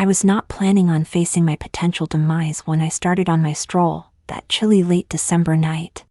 I was not planning on facing my potential demise when I started on my stroll, that chilly late December night.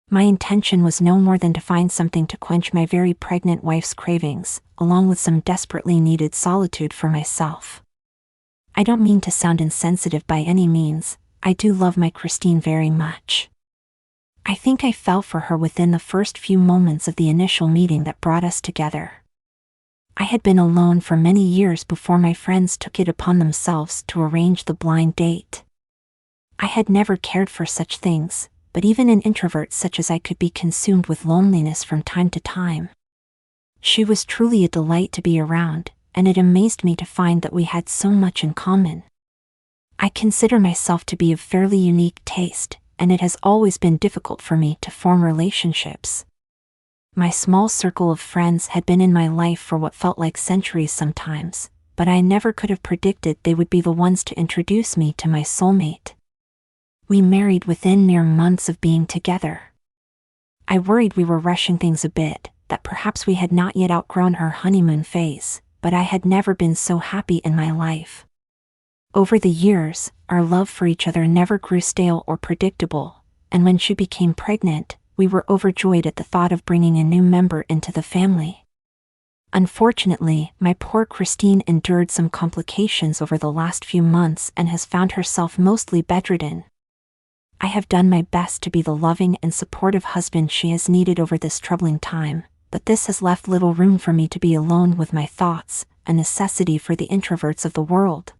My intention was no more than to find something to quench my very pregnant wife's cravings, along with some desperately needed solitude for myself. I don't mean to sound insensitive by any means, I do love my Christine very much. I think I fell for her within the first few moments of the initial meeting that brought us together. I had been alone for many years before my friends took it upon themselves to arrange the blind date. I had never cared for such things, but even an introvert such as I could be consumed with loneliness from time to time. She was truly a delight to be around, and it amazed me to find that we had so much in common. I consider myself to be of fairly unique taste, and it has always been difficult for me to form relationships. My small circle of friends had been in my life for what felt like centuries sometimes, but I never could have predicted they would be the ones to introduce me to my soulmate. We married within mere months of being together. I worried we were rushing things a bit, that perhaps we had not yet outgrown our honeymoon phase, but I had never been so happy in my life. Over the years, our love for each other never grew stale or predictable, and when she became pregnant, we were overjoyed at the thought of bringing a new member into the family. Unfortunately, my poor Christine endured some complications over the last few months and has found herself mostly bedridden. I have done my best to be the loving and supportive husband she has needed over this troubling time, but this has left little room for me to be alone with my thoughts, a necessity for the introverts of the world.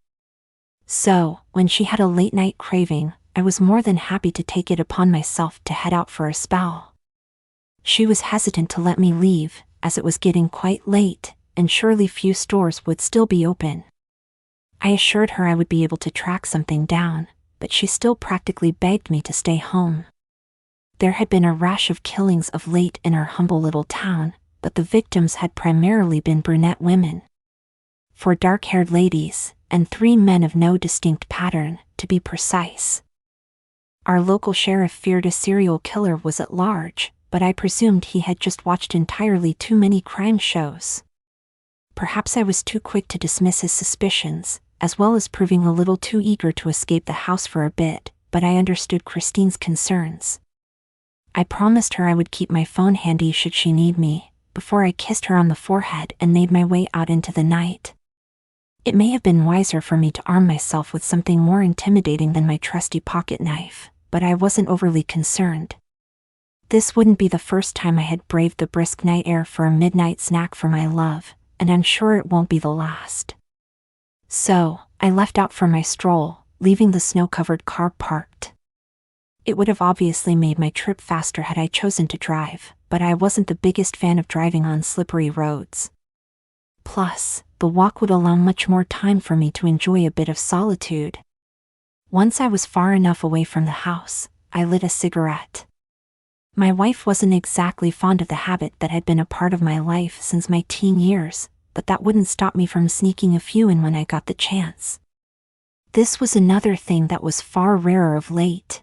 So, when she had a late-night craving, I was more than happy to take it upon myself to head out for a spell. She was hesitant to let me leave, as it was getting quite late, and surely few stores would still be open. I assured her I would be able to track something down, but she still practically begged me to stay home. There had been a rash of killings of late in our humble little town, but the victims had primarily been brunette women. 4 dark-haired ladies, and 3 men of no distinct pattern, to be precise. Our local sheriff feared a serial killer was at large, but I presumed he had just watched entirely too many crime shows. Perhaps I was too quick to dismiss his suspicions, as well as proving a little too eager to escape the house for a bit, but I understood Christine's concerns. I promised her I would keep my phone handy should she need me, before I kissed her on the forehead and made my way out into the night. It may have been wiser for me to arm myself with something more intimidating than my trusty pocket knife, but I wasn't overly concerned. This wouldn't be the first time I had braved the brisk night air for a midnight snack for my love, and I'm sure it won't be the last. So, I left out for my stroll, leaving the snow-covered car parked. It would have obviously made my trip faster had I chosen to drive, but I wasn't the biggest fan of driving on slippery roads. Plus, the walk would allow much more time for me to enjoy a bit of solitude. Once I was far enough away from the house, I lit a cigarette. My wife wasn't exactly fond of the habit that had been a part of my life since my teen years, but that wouldn't stop me from sneaking a few in when I got the chance. This was another thing that was far rarer of late.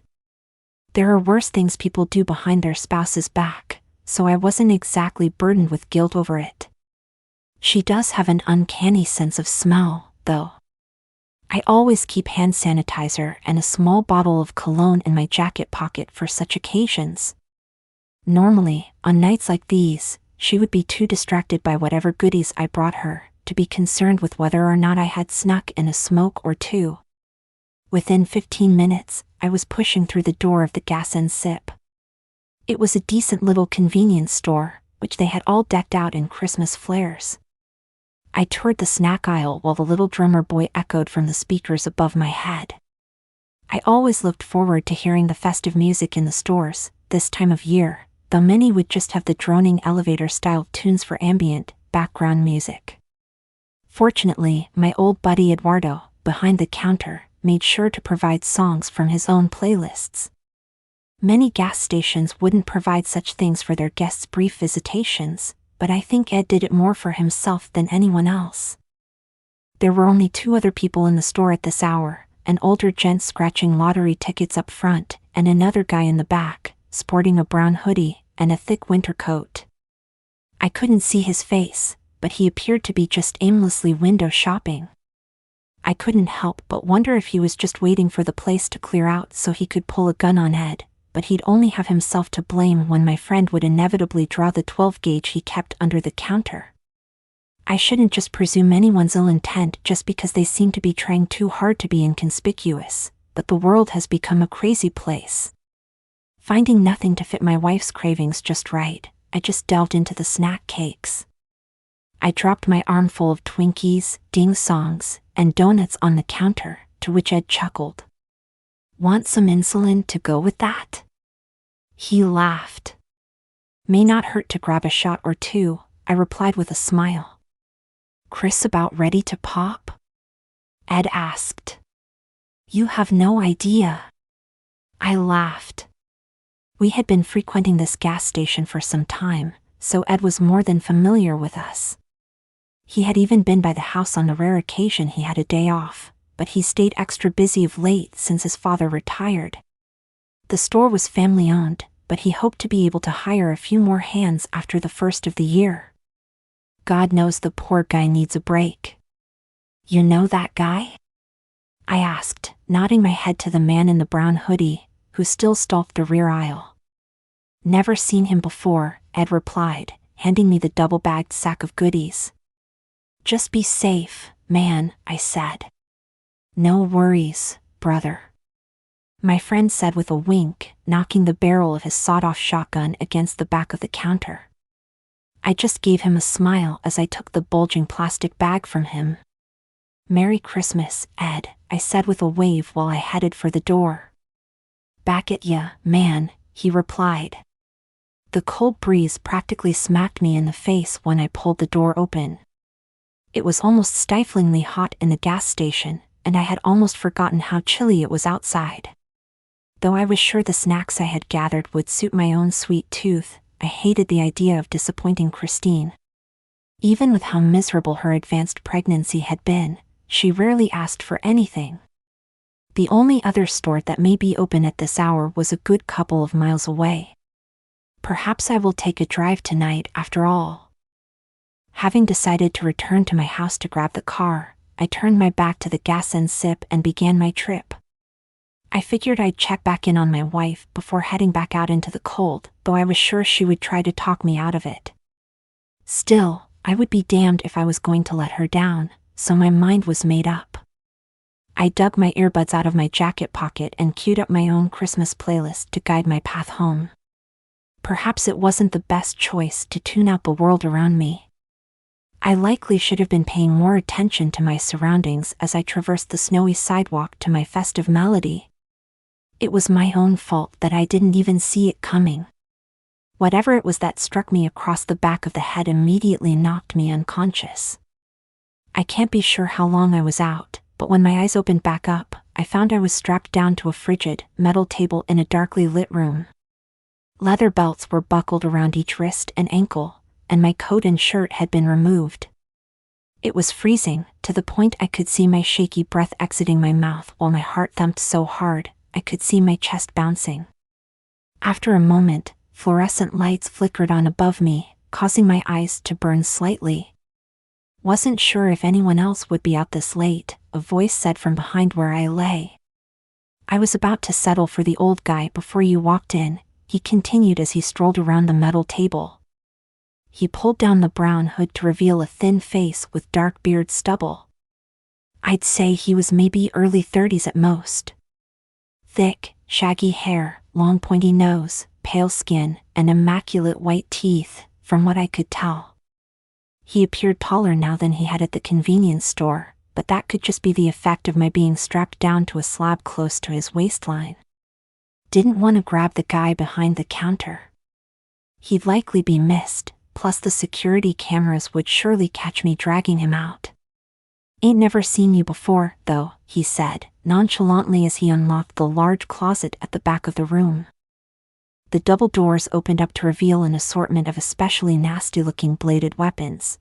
There are worse things people do behind their spouse's back, so I wasn't exactly burdened with guilt over it. She does have an uncanny sense of smell, though. I always keep hand sanitizer and a small bottle of cologne in my jacket pocket for such occasions. Normally, on nights like these, she would be too distracted by whatever goodies I brought her to be concerned with whether or not I had snuck in a smoke or two. Within 15 minutes, I was pushing through the door of the Gas and Sip. It was a decent little convenience store, which they had all decked out in Christmas flares. I toured the snack aisle while the little drummer boy echoed from the speakers above my head. I always looked forward to hearing the festive music in the stores, this time of year, though many would just have the droning elevator-style tunes for ambient, background music. Fortunately, my old buddy Eduardo, behind the counter, made sure to provide songs from his own playlists. Many gas stations wouldn't provide such things for their guests' brief visitations, but I think Ed did it more for himself than anyone else. There were only 2 other people in the store at this hour, an older gent scratching lottery tickets up front, and another guy in the back, sporting a brown hoodie and a thick winter coat. I couldn't see his face, but he appeared to be just aimlessly window shopping. I couldn't help but wonder if he was just waiting for the place to clear out so he could pull a gun on Ed, but he'd only have himself to blame when my friend would inevitably draw the 12 gauge he kept under the counter. I shouldn't just presume anyone's ill intent just because they seem to be trying too hard to be inconspicuous, but the world has become a crazy place. Finding nothing to fit my wife's cravings just right, I just delved into the snack cakes. I dropped my armful of Twinkies, ding-songs, and donuts on the counter, to which Ed chuckled. "Want some insulin to go with that?" He laughed. "May not hurt to grab a shot or two," I replied with a smile. "Chris about ready to pop?" Ed asked. "You have no idea." I laughed. We had been frequenting this gas station for some time, so Ed was more than familiar with us. He had even been by the house on the rare occasion he had a day off, but he stayed extra busy of late since his father retired. The store was family-owned, but he hoped to be able to hire a few more hands after the first of the year. God knows the poor guy needs a break. "You know that guy?" I asked, nodding my head to the man in the brown hoodie, who still stalked the rear aisle. "Never seen him before," Ed replied, handing me the double-bagged sack of goodies. "Just be safe, man," I said. "No worries, brother," my friend said with a wink, knocking the barrel of his sawed-off shotgun against the back of the counter. I just gave him a smile as I took the bulging plastic bag from him. "Merry Christmas, Ed," I said with a wave while I headed for the door. "Back at ya, man," he replied. The cold breeze practically smacked me in the face when I pulled the door open. It was almost stiflingly hot in the gas station, and I had almost forgotten how chilly it was outside. Though I was sure the snacks I had gathered would suit my own sweet tooth, I hated the idea of disappointing Christine. Even with how miserable her advanced pregnancy had been, she rarely asked for anything. The only other store that may be open at this hour was a good couple of miles away. Perhaps I will take a drive tonight after all. Having decided to return to my house to grab the car, I turned my back to the gas and sip and began my trip. I figured I'd check back in on my wife before heading back out into the cold, though I was sure she would try to talk me out of it. Still, I would be damned if I was going to let her down, so my mind was made up. I dug my earbuds out of my jacket pocket and queued up my own Christmas playlist to guide my path home. Perhaps it wasn't the best choice to tune out the world around me. I likely should have been paying more attention to my surroundings as I traversed the snowy sidewalk to my festive melody. It was my own fault that I didn't even see it coming. Whatever it was that struck me across the back of the head immediately knocked me unconscious. I can't be sure how long I was out, but when my eyes opened back up, I found I was strapped down to a frigid, metal table in a darkly lit room. Leather belts were buckled around each wrist and ankle, and my coat and shirt had been removed. It was freezing, to the point I could see my shaky breath exiting my mouth while my heart thumped so hard, I could see my chest bouncing. After a moment, fluorescent lights flickered on above me, causing my eyes to burn slightly. "Wasn't sure if anyone else would be out this late," a voice said from behind where I lay. "I was about to settle for the old guy before you walked in," he continued as he strolled around the metal table. He pulled down the brown hood to reveal a thin face with dark beard stubble. I'd say he was maybe early 30s at most. Thick, shaggy hair, long pointy nose, pale skin, and immaculate white teeth, from what I could tell. He appeared taller now than he had at the convenience store, but that could just be the effect of my being strapped down to a slab close to his waistline. Didn't want to grab the guy behind the counter. He'd likely be missed, plus the security cameras would surely catch me dragging him out. "Ain't never seen you before, though," he said, nonchalantly as he unlocked the large closet at the back of the room. The double doors opened up to reveal an assortment of especially nasty-looking bladed weapons.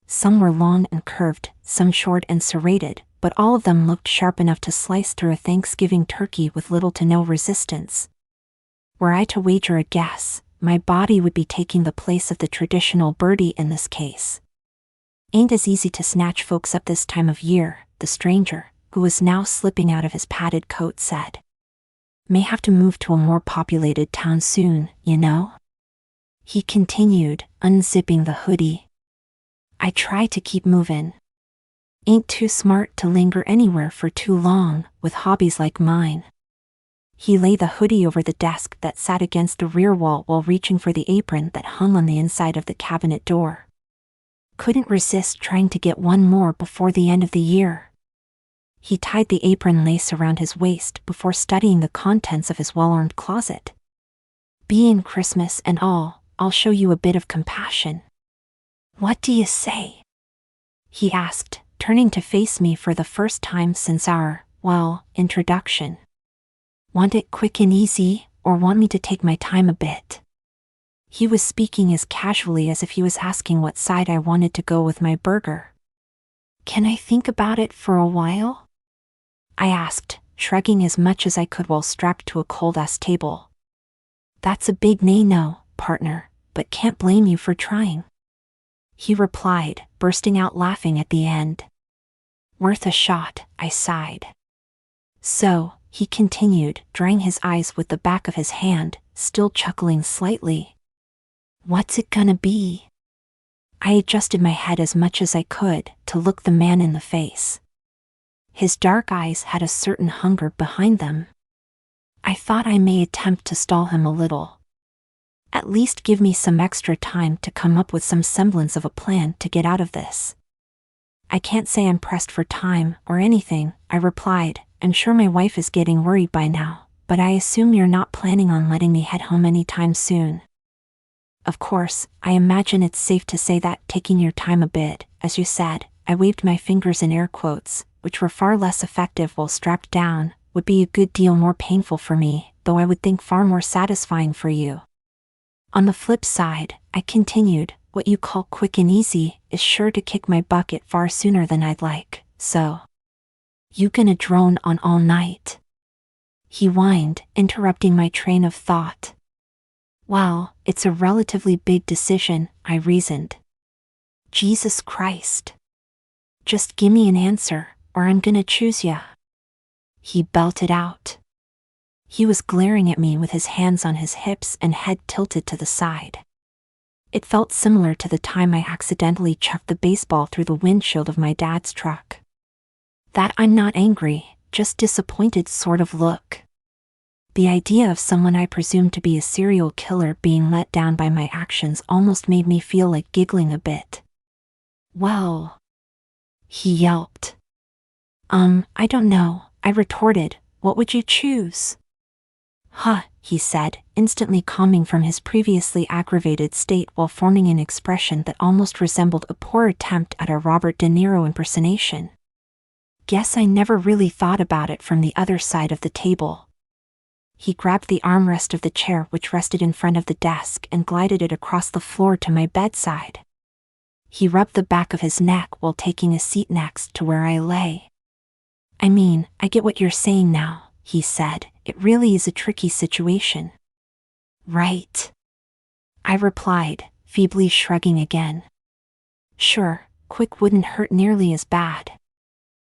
Some were long and curved, some short and serrated, but all of them looked sharp enough to slice through a Thanksgiving turkey with little to no resistance. Were I to wager a guess, my body would be taking the place of the traditional birdie in this case. Ain't as easy to snatch folks up this time of year, the stranger, who was now slipping out of his padded coat, said. May have to move to a more populated town soon, you know? He continued, unzipping the hoodie. I try to keep moving. Ain't too smart to linger anywhere for too long, with hobbies like mine. He laid the hoodie over the desk that sat against the rear wall while reaching for the apron that hung on the inside of the cabinet door. Couldn't resist trying to get one more before the end of the year. He tied the apron lace around his waist before studying the contents of his well-armed closet. Being Christmas and all, I'll show you a bit of compassion. What do you say? He asked, turning to face me for the first time since our, introduction. Want it quick and easy, or want me to take my time a bit? He was speaking as casually as if he was asking what side I wanted to go with my burger. Can I think about it for a while? I asked, shrugging as much as I could while strapped to a cold-ass table. That's a big no, partner, but can't blame you for trying. He replied, bursting out laughing at the end. Worth a shot, I sighed. So, he continued, drying his eyes with the back of his hand, still chuckling slightly. What's it gonna be? I adjusted my head as much as I could to look the man in the face. His dark eyes had a certain hunger behind them. I thought I may attempt to stall him a little. At least give me some extra time to come up with some semblance of a plan to get out of this. I can't say I'm pressed for time or anything, I replied. I'm sure my wife is getting worried by now, but I assume you're not planning on letting me head home anytime soon. Of course, I imagine it's safe to say that taking your time a bit, as you said, I waved my fingers in air quotes, which were far less effective while strapped down, would be a good deal more painful for me, though I would think far more satisfying for you. On the flip side, I continued, what you call quick and easy is sure to kick my bucket far sooner than I'd like, so. You gonna drone on all night? He whined, interrupting my train of thought. Well, it's a relatively big decision, I reasoned. Jesus Christ. Just gimme an answer, or I'm gonna choose ya. He belted out. He was glaring at me with his hands on his hips and head tilted to the side. It felt similar to the time I accidentally chucked the baseball through the windshield of my dad's truck. That I'm not angry, just disappointed sort of look. The idea of someone I presumed to be a serial killer being let down by my actions almost made me feel like giggling a bit. Well, he yelped. I don't know, I retorted, what would you choose? Huh, he said, instantly calming from his previously aggravated state while forming an expression that almost resembled a poor attempt at a Robert De Niro impersonation. Guess I never really thought about it from the other side of the table. He grabbed the armrest of the chair which rested in front of the desk and glided it across the floor to my bedside. He rubbed the back of his neck while taking a seat next to where I lay. I mean, I get what you're saying now, he said, it really is a tricky situation. Right. I replied, feebly shrugging again. Sure, quick wouldn't hurt nearly as bad.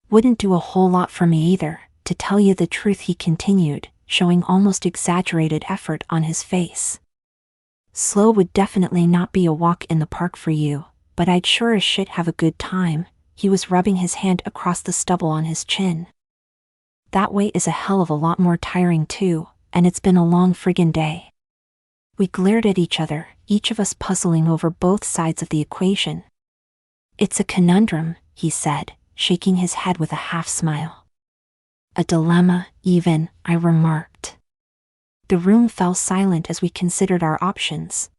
Wouldn't do a whole lot for me either, to tell you the truth, he continued, showing almost exaggerated effort on his face. Slow would definitely not be a walk in the park for you, but I'd sure as shit have a good time. He was rubbing his hand across the stubble on his chin. That way is a hell of a lot more tiring too, and it's been a long friggin' day. We glared at each other, each of us puzzling over both sides of the equation. It's a conundrum, he said, shaking his head with a half-smile. A dilemma, even, I remarked. The room fell silent as we considered our options.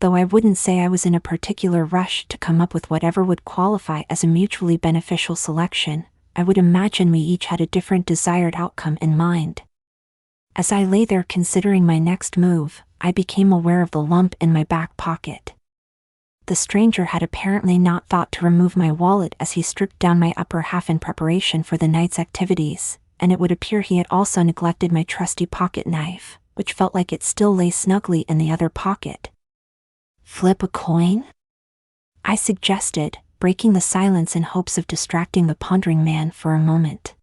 Though I wouldn't say I was in a particular rush to come up with whatever would qualify as a mutually beneficial selection, I would imagine we each had a different desired outcome in mind. As I lay there considering my next move, I became aware of the lump in my back pocket. The stranger had apparently not thought to remove my wallet as he stripped down my upper half in preparation for the night's activities, and it would appear he had also neglected my trusty pocket knife, which felt like it still lay snugly in the other pocket. Flip a coin? I suggested, breaking the silence in hopes of distracting the pondering man for a moment.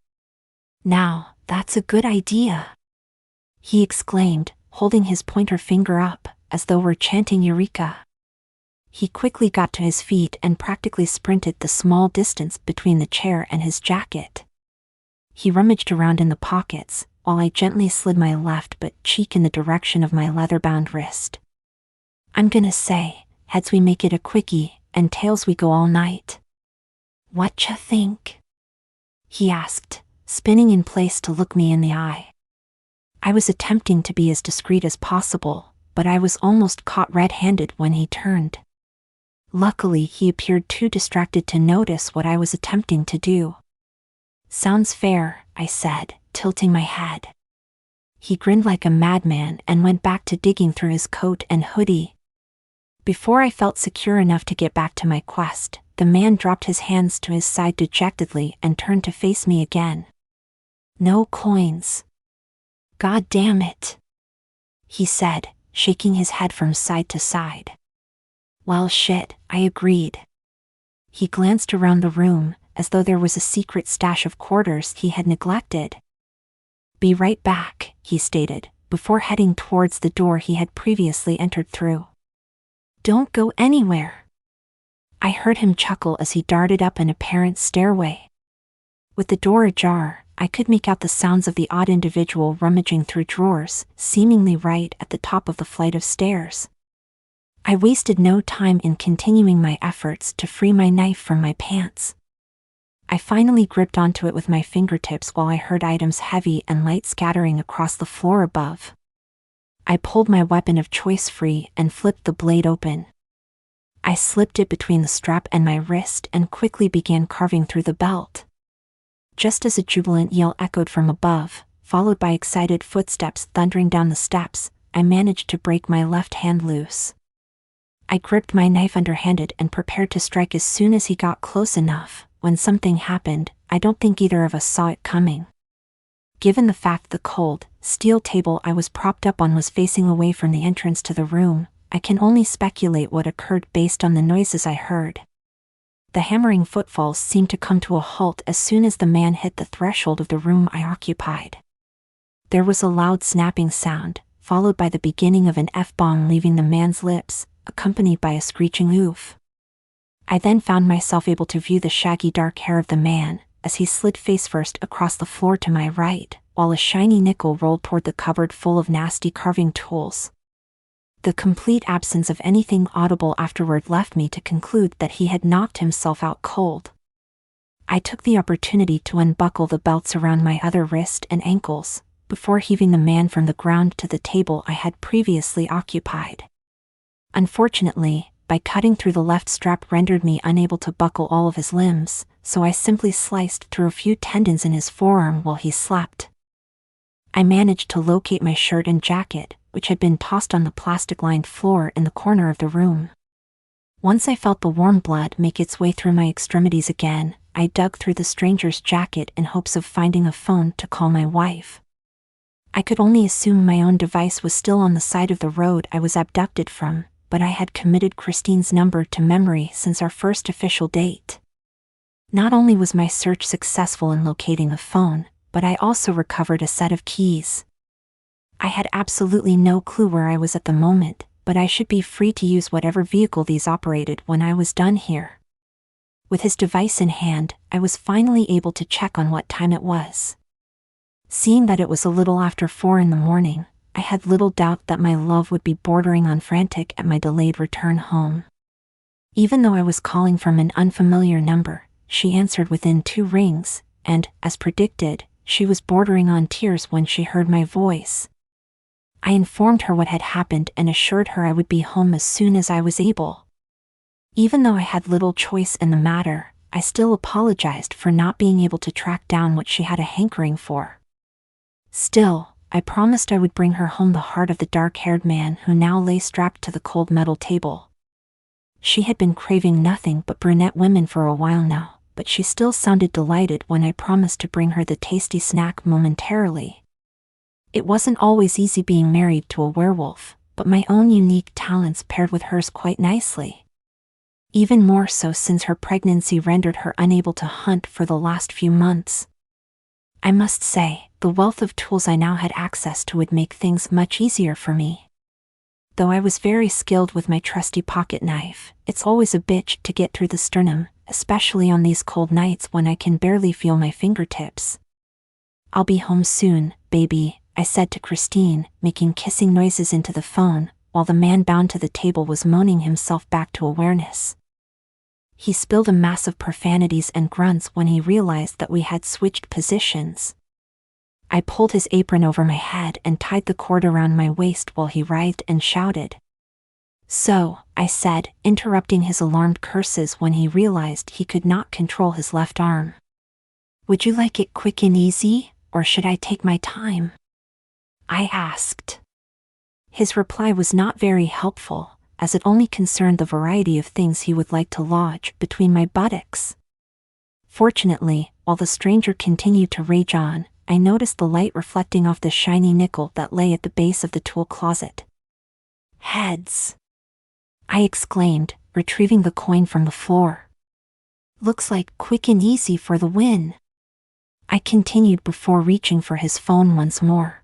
"Now, that's a good idea," he exclaimed, holding his pointer finger up, as though we're chanting Eureka. He quickly got to his feet and practically sprinted the small distance between the chair and his jacket. He rummaged around in the pockets, while I gently slid my left butt cheek in the direction of my leather-bound wrist. "I'm gonna say, heads we make it a quickie, and tails we go all night. Whatcha think?" he asked, spinning in place to look me in the eye. I was attempting to be as discreet as possible, but I was almost caught red-handed when he turned. Luckily, he appeared too distracted to notice what I was attempting to do. "Sounds fair," I said, tilting my head. He grinned like a madman and went back to digging through his coat and hoodie. Before I felt secure enough to get back to my quest, the man dropped his hands to his side dejectedly and turned to face me again. "No coins. God damn it," he said, shaking his head from side to side. "Well shit," I agreed. He glanced around the room, as though there was a secret stash of quarters he had neglected. "Be right back," he stated, before heading towards the door he had previously entered through. "Don't go anywhere." I heard him chuckle as he darted up an apparent stairway. With the door ajar, I could make out the sounds of the odd individual rummaging through drawers, seemingly right at the top of the flight of stairs. I wasted no time in continuing my efforts to free my knife from my pants. I finally gripped onto it with my fingertips while I heard items heavy and light scattering across the floor above. I pulled my weapon of choice free and flipped the blade open. I slipped it between the strap and my wrist and quickly began carving through the belt. Just as a jubilant yell echoed from above, followed by excited footsteps thundering down the steps, I managed to break my left hand loose. I gripped my knife underhanded and prepared to strike as soon as he got close enough. When something happened, I don't think either of us saw it coming. Given the fact the cold, steel table I was propped up on was facing away from the entrance to the room, I can only speculate what occurred based on the noises I heard. The hammering footfalls seemed to come to a halt as soon as the man hit the threshold of the room I occupied. There was a loud snapping sound, followed by the beginning of an F-bomb leaving the man's lips, accompanied by a screeching oof. I then found myself able to view the shaggy dark hair of the man, as he slid face first across the floor to my right, while a shiny nickel rolled toward the cupboard full of nasty carving tools. The complete absence of anything audible afterward left me to conclude that he had knocked himself out cold. I took the opportunity to unbuckle the belts around my other wrist and ankles, before heaving the man from the ground to the table I had previously occupied. Unfortunately, by cutting through the left strap rendered me unable to buckle all of his limbs, so I simply sliced through a few tendons in his forearm while he slept. I managed to locate my shirt and jacket, which had been tossed on the plastic-lined floor in the corner of the room. Once I felt the warm blood make its way through my extremities again, I dug through the stranger's jacket in hopes of finding a phone to call my wife. I could only assume my own device was still on the side of the road I was abducted from, but I had committed Christine's number to memory since our first official date. Not only was my search successful in locating a phone, but I also recovered a set of keys. I had absolutely no clue where I was at the moment, but I should be free to use whatever vehicle these operated when I was done here. With his device in hand, I was finally able to check on what time it was. Seeing that it was a little after 4 in the morning, I had little doubt that my love would be bordering on frantic at my delayed return home. Even though I was calling from an unfamiliar number, she answered within 2 rings, and, as predicted, she was bordering on tears when she heard my voice. I informed her what had happened and assured her I would be home as soon as I was able. Even though I had little choice in the matter, I still apologized for not being able to track down what she had a hankering for. Still, I promised I would bring her home the heart of the dark-haired man who now lay strapped to the cold metal table. She had been craving nothing but brunette women for a while now, but she still sounded delighted when I promised to bring her the tasty snack momentarily. It wasn't always easy being married to a werewolf, but my own unique talents paired with hers quite nicely. even more so since her pregnancy rendered her unable to hunt for the last few months. I must say, the wealth of tools I now had access to would make things much easier for me. Though I was very skilled with my trusty pocket knife, it's always a bitch to get through the sternum, especially on these cold nights when I can barely feel my fingertips. "I'll be home soon, baby," I said to Christine, making kissing noises into the phone, while the man bound to the table was moaning himself back to awareness. He spilled a mass of profanities and grunts when he realized that we had switched positions. I pulled his apron over my head and tied the cord around my waist while he writhed and shouted. "So," I said, interrupting his alarmed curses when he realized he could not control his left arm. "Would you like it quick and easy, or should I take my time?" I asked. His reply was not very helpful, as it only concerned the variety of things he would like to lodge between my buttocks. Fortunately, while the stranger continued to rage on, I noticed the light reflecting off the shiny nickel that lay at the base of the tool closet. "Heads!" I exclaimed, retrieving the coin from the floor. "Looks like quick and easy for the win." I continued before reaching for his phone once more.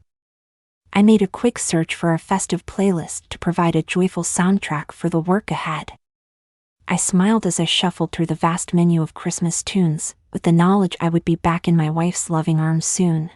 I made a quick search for a festive playlist to provide a joyful soundtrack for the work ahead. I smiled as I shuffled through the vast menu of Christmas tunes, with the knowledge I would be back in my wife's loving arms soon.